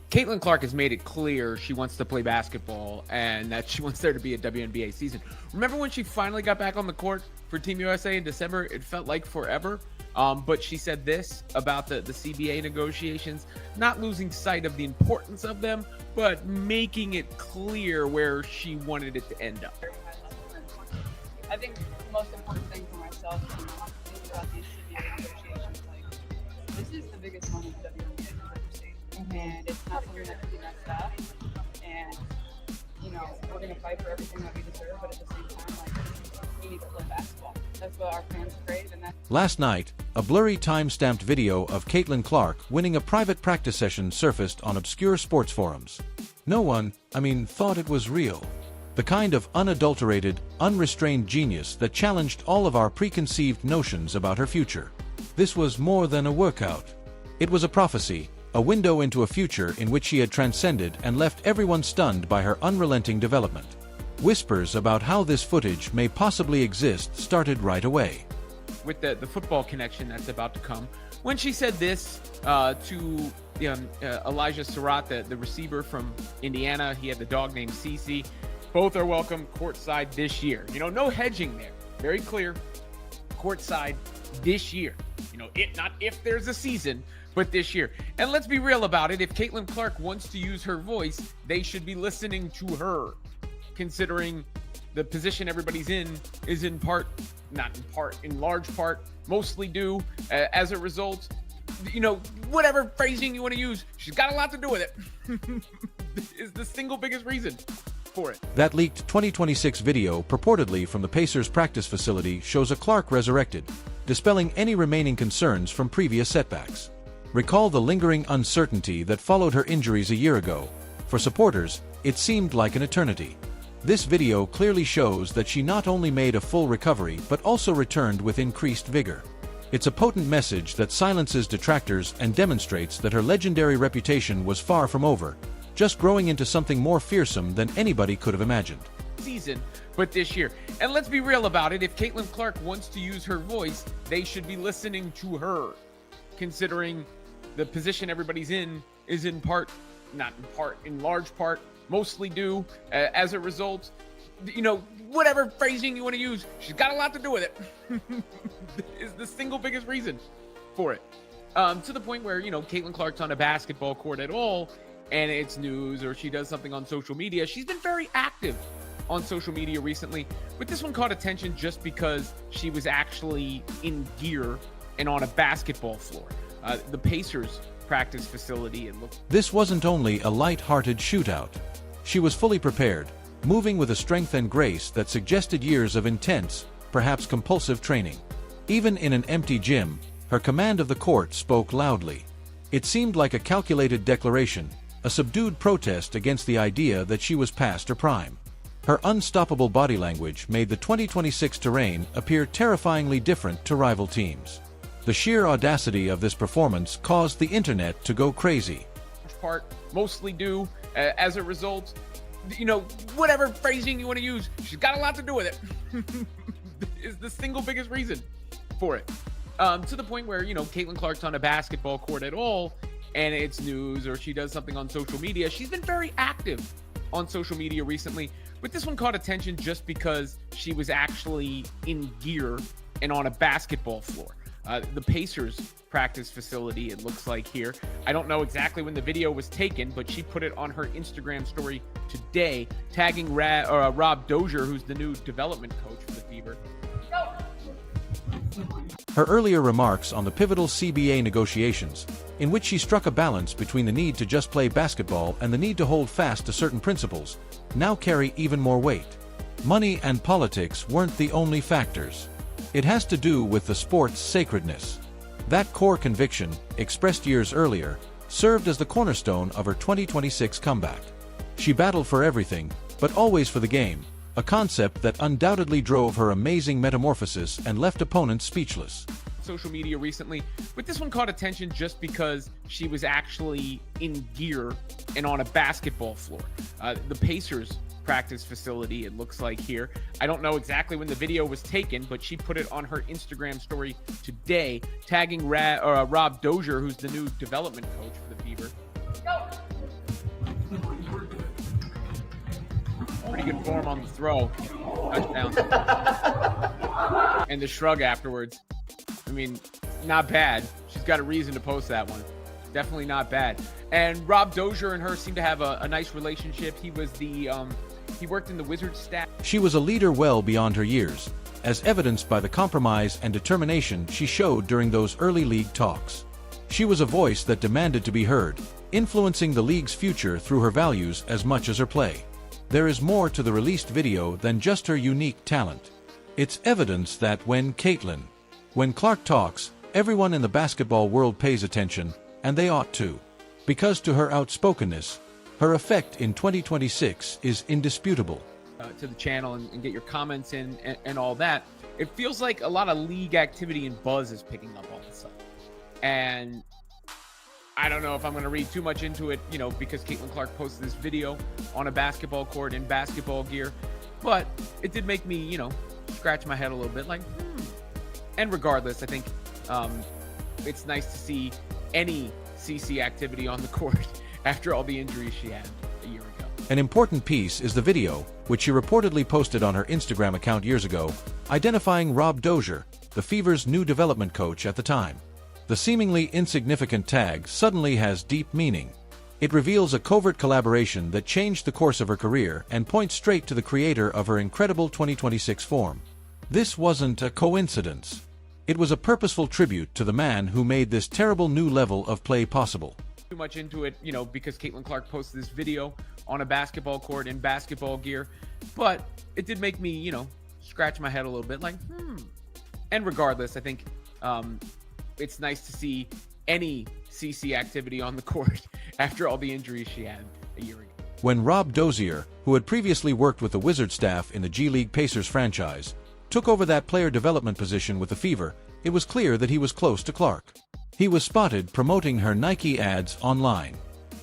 Caitlin Clark has made it clear she wants to play basketball and that she wants there to be a WNBA season. Remember when she finally got back on the court for Team USA in December? It felt like forever. But she said this about the CBA negotiations, not losing sight of the importance of them, but making it clear where she wanted it to end up. I think the most important thing for myself is thinking about these CBA negotiations. Like, this is the biggest moment the WNBA has ever seen, and it's not something that can be messed up. And we're gonna fight for everything that we deserve, but at the same time, like, we need to play basketball. That's what our fans crave, and that's. Last night, a blurry time-stamped video of Caitlin Clark winning a private practice session surfaced on obscure sports forums. No one, thought it was real. The kind of unadulterated, unrestrained genius that challenged all of our preconceived notions about her future. This was more than a workout. It was a prophecy, a window into a future in which she had transcended and left everyone stunned by her unrelenting development. Whispers about how this footage may possibly exist started right away. With the football connection that's about to come, when she said this to Elijah Surratt, the receiver from Indiana, he had the dog named Cece. Both are welcome courtside this year. No hedging there. Very clear. Courtside this year. Not if there's a season, but this year. And let's be real about it. If Caitlin Clark wants to use her voice, they should be listening to her. Considering the position everybody's in is in large part, mostly due as a result, whatever phrasing you want to use, she's got a lot to do with it. Is the single biggest reason for it. That leaked 2026 video purportedly from the Pacers practice facility shows a Clark resurrected, dispelling any remaining concerns from previous setbacks. Recall the lingering uncertainty that followed her injuries a year ago. For supporters, it seemed like an eternity. This video clearly shows that she not only made a full recovery but also returned with increased vigor. It's a potent message that silences detractors and demonstrates that her legendary reputation was far from over, just growing into something more fearsome than anybody could have imagined. Season, but this year. And let's be real about it. If Caitlin Clark wants to use her voice, they should be listening to her. Considering the position everybody's in is in large part, mostly due as a result, whatever phrasing you want to use, she's got a lot to do with it. Is the single biggest reason for it. To the point where, Caitlin Clark's on a basketball court at all, and it's news, or she does something on social media. She's been very active on social media recently, but this one caught attention just because she was actually in gear and on a basketball floor. The Pacers practice facility, it looked. This wasn't only a light-hearted shootout. She was fully prepared, moving with a strength and grace that suggested years of intense, perhaps compulsive training. Even in an empty gym, her command of the court spoke loudly. It seemed like a calculated declaration, a subdued protest against the idea that she was past her prime. Her unstoppable body language made the 2026 terrain appear terrifyingly different to rival teams. The sheer audacity of this performance caused the internet to go crazy. Part mostly due as a result, whatever phrasing you want to use, she's got a lot to do with it. Is the single biggest reason for it. To the point where, Caitlin Clark's on a basketball court at all, and it's news, or she does something on social media. She's been very active on social media recently, but this one caught attention just because she was actually in gear and on a basketball floor. The Pacers practice facility, it looks like here. I don't know exactly when the video was taken, but she put it on her Instagram story today, tagging Rob Dozier, who's the new development coach for the Fever. Her earlier remarks on the pivotal CBA negotiations, in which she struck a balance between the need to just play basketball and the need to hold fast to certain principles, now carry even more weight. Money and politics weren't the only factors. It has to do with the sport's sacredness. That core conviction, expressed years earlier, served as the cornerstone of her 2026 comeback. She battled for everything, but always for the game, a concept that undoubtedly drove her amazing metamorphosis and left opponents speechless. Social media recently, but this one caught attention just because she was actually in gear and on a basketball floor. The Pacers practice facility, it looks like here. I don't know exactly when the video was taken, but she put it on her Instagram story today, tagging Rob Dozier, who's the new development coach for the Fever. good form on the throw. Touchdown. And the shrug afterwards. I mean, not bad. She's got a reason to post that one. Definitely not bad. And Rob Dozier and her seem to have a nice relationship. He was the he worked in the Wizards staff. She was a leader well beyond her years, as evidenced by the compromise and determination she showed during those early league talks. She was a voice that demanded to be heard, influencing the league's future through her values as much as her play. There is more to the released video than just her unique talent. It's evidence that when Clark talks, everyone in the basketball world pays attention, and they ought to. Because to her outspokenness, her effect in 2026 is indisputable. To the channel and get your comments in and all that. It feels like a lot of league activity and buzz is picking up all of a sudden. And I don't know if I'm going to read too much into it, because Caitlin Clark posted this video on a basketball court in basketball gear. But it did make me, scratch my head a little bit like, And regardless, I think it's nice to see any CC activity on the court after all the injuries she had a year ago. An important piece is the video, which she reportedly posted on her Instagram account years ago, identifying Rob Dozier, the Fever's new development coach at the time. The seemingly insignificant tag suddenly has deep meaning. It reveals a covert collaboration that changed the course of her career and points straight to the creator of her incredible 2026 form. This wasn't a coincidence. It was a purposeful tribute to the man who made this terrible new level of play possible. Too much into it, because Caitlin Clark posted this video on a basketball court in basketball gear. But it did make me, scratch my head a little bit like, And regardless, I think it's nice to see any CC activity on the court after all the injuries she had a year ago. When Rob Dozier, who had previously worked with the Wizards staff in the G League Pacers franchise, took over that player development position with the Fever, it was clear that he was close to Clark. He was spotted promoting her Nike ads online.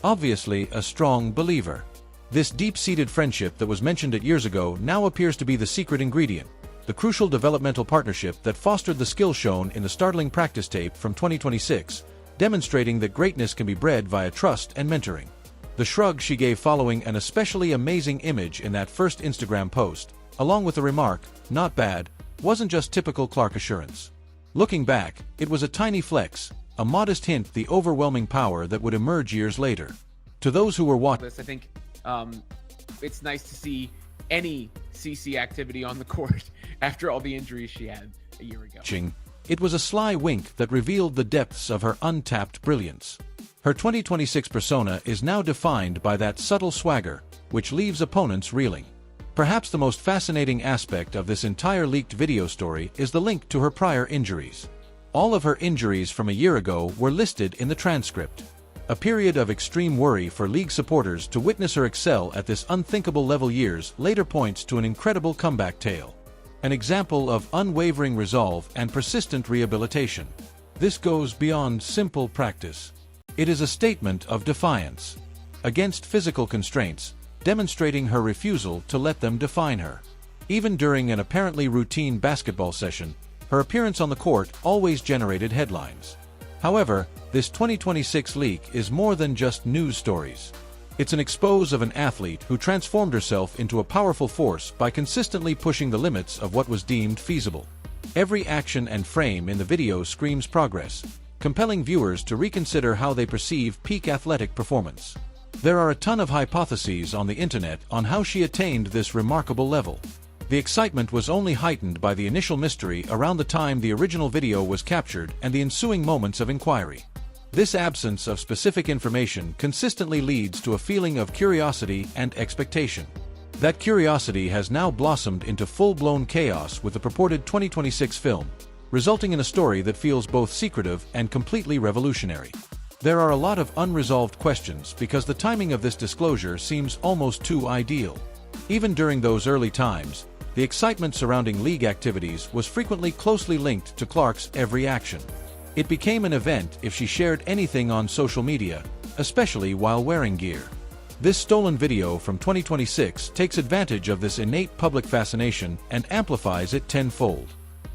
Obviously a strong believer. This deep-seated friendship that was mentioned years ago now appears to be the secret ingredient, the crucial developmental partnership that fostered the skill shown in the startling practice tape from 2026, demonstrating that greatness can be bred via trust and mentoring. The shrug she gave following an especially amazing image in that first Instagram post, along with the remark, "Not bad," wasn't just typical Clark assurance. Looking back, it was a tiny flex, a modest hint the overwhelming power that would emerge years later. To those who were watching, I think it's nice to see any CC activity on the court after all the injuries she had a year ago. It was a sly wink that revealed the depths of her untapped brilliance. Her 2026 persona is now defined by that subtle swagger, which leaves opponents reeling. Perhaps the most fascinating aspect of this entire leaked video story is the link to her prior injuries. All of her injuries from a year ago were listed in the transcript. A period of extreme worry for league supporters to witness her excel at this unthinkable level years later points to an incredible comeback tale. An example of unwavering resolve and persistent rehabilitation. This goes beyond simple practice. It is a statement of defiance against physical constraints, demonstrating her refusal to let them define her. Even during an apparently routine basketball session, her appearance on the court always generated headlines. However, this 2026 leak is more than just news stories. It's an expose of an athlete who transformed herself into a powerful force by consistently pushing the limits of what was deemed feasible. Every action and frame in the video screams progress, compelling viewers to reconsider how they perceive peak athletic performance. There are a ton of hypotheses on the internet on how she attained this remarkable level. The excitement was only heightened by the initial mystery around the time the original video was captured and the ensuing moments of inquiry. This absence of specific information consistently leads to a feeling of curiosity and expectation. That curiosity has now blossomed into full-blown chaos with the purported 2026 film, resulting in a story that feels both secretive and completely revolutionary. There are a lot of unresolved questions because the timing of this disclosure seems almost too ideal. Even during those early times, the excitement surrounding league activities was frequently closely linked to Clark's every action. It became an event if she shared anything on social media, especially while wearing gear. This stolen video from 2026 takes advantage of this innate public fascination and amplifies it tenfold.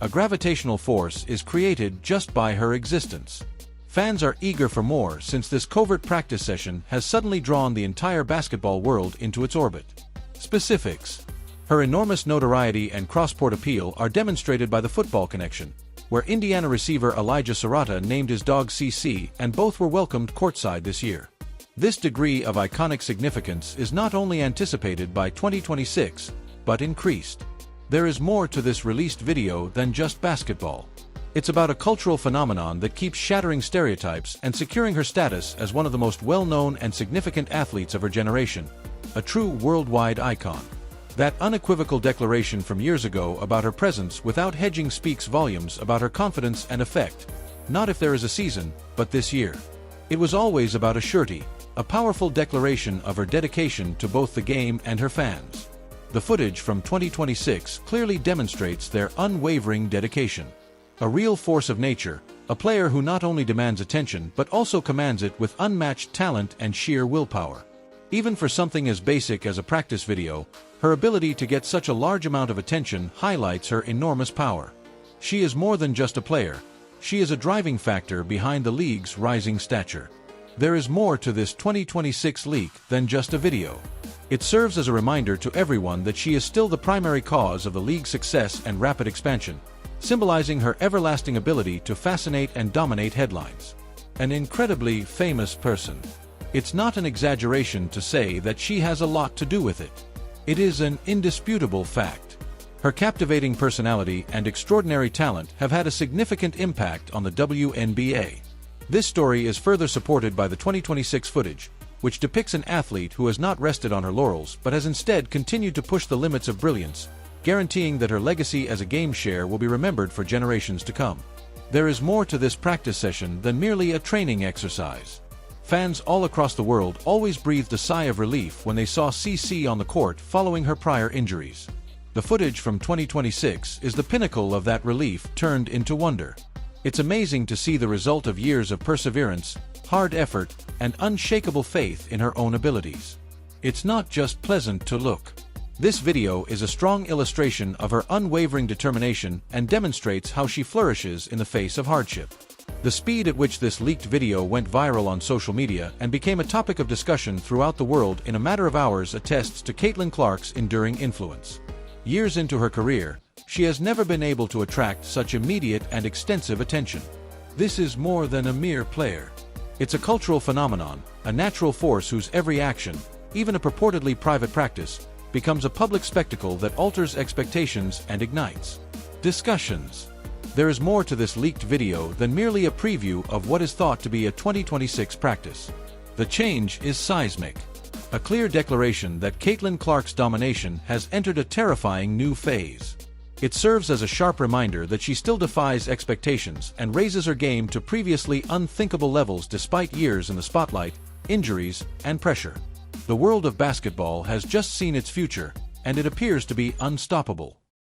A gravitational force is created just by her existence. Fans are eager for more since this covert practice session has suddenly drawn the entire basketball world into its orbit. Specifics. Her enormous notoriety and cross-court appeal are demonstrated by the football connection, where Indiana receiver Elijah Serrata named his dog CC, and both were welcomed courtside this year. This degree of iconic significance is not only anticipated by 2026, but increased. There is more to this released video than just basketball. It's about a cultural phenomenon that keeps shattering stereotypes and securing her status as one of the most well-known and significant athletes of her generation, a true worldwide icon. That unequivocal declaration from years ago about her presence without hedging speaks volumes about her confidence and effect, not if there is a season, but this year. It was always about a surety, a powerful declaration of her dedication to both the game and her fans. The footage from 2026 clearly demonstrates their unwavering dedication. A real force of nature, a player who not only demands attention but also commands it with unmatched talent and sheer willpower. Even for something as basic as a practice video, her ability to get such a large amount of attention highlights her enormous power. She is more than just a player. She is a driving factor behind the league's rising stature. There is more to this 2026 leak than just a video. It serves as a reminder to everyone that she is still the primary cause of the league's success and rapid expansion, symbolizing her everlasting ability to fascinate and dominate headlines. An incredibly famous person. It's not an exaggeration to say that she has a lot to do with it. It is an indisputable fact. Her captivating personality and extraordinary talent have had a significant impact on the WNBA. This story is further supported by the 2026 footage, which depicts an athlete who has not rested on her laurels but has instead continued to push the limits of brilliance, guaranteeing that her legacy as a game share will be remembered for generations to come. There is more to this practice session than merely a training exercise. Fans all across the world always breathed a sigh of relief when they saw CC on the court following her prior injuries. The footage from 2026 is the pinnacle of that relief turned into wonder. It's amazing to see the result of years of perseverance, hard effort, and unshakable faith in her own abilities. It's not just pleasant to look. This video is a strong illustration of her unwavering determination and demonstrates how she flourishes in the face of hardship. The speed at which this leaked video went viral on social media and became a topic of discussion throughout the world in a matter of hours attests to Caitlin Clark's enduring influence. Years into her career, she has never been able to attract such immediate and extensive attention. This is more than a mere player. It's a cultural phenomenon, a natural force whose every action, even a purportedly private practice, becomes a public spectacle that alters expectations and ignites discussions. There is more to this leaked video than merely a preview of what is thought to be a 2026 practice. The change is seismic. A clear declaration that Caitlin Clark's domination has entered a terrifying new phase. It serves as a sharp reminder that she still defies expectations and raises her game to previously unthinkable levels despite years in the spotlight, injuries, and pressure. The world of basketball has just seen its future, and it appears to be unstoppable.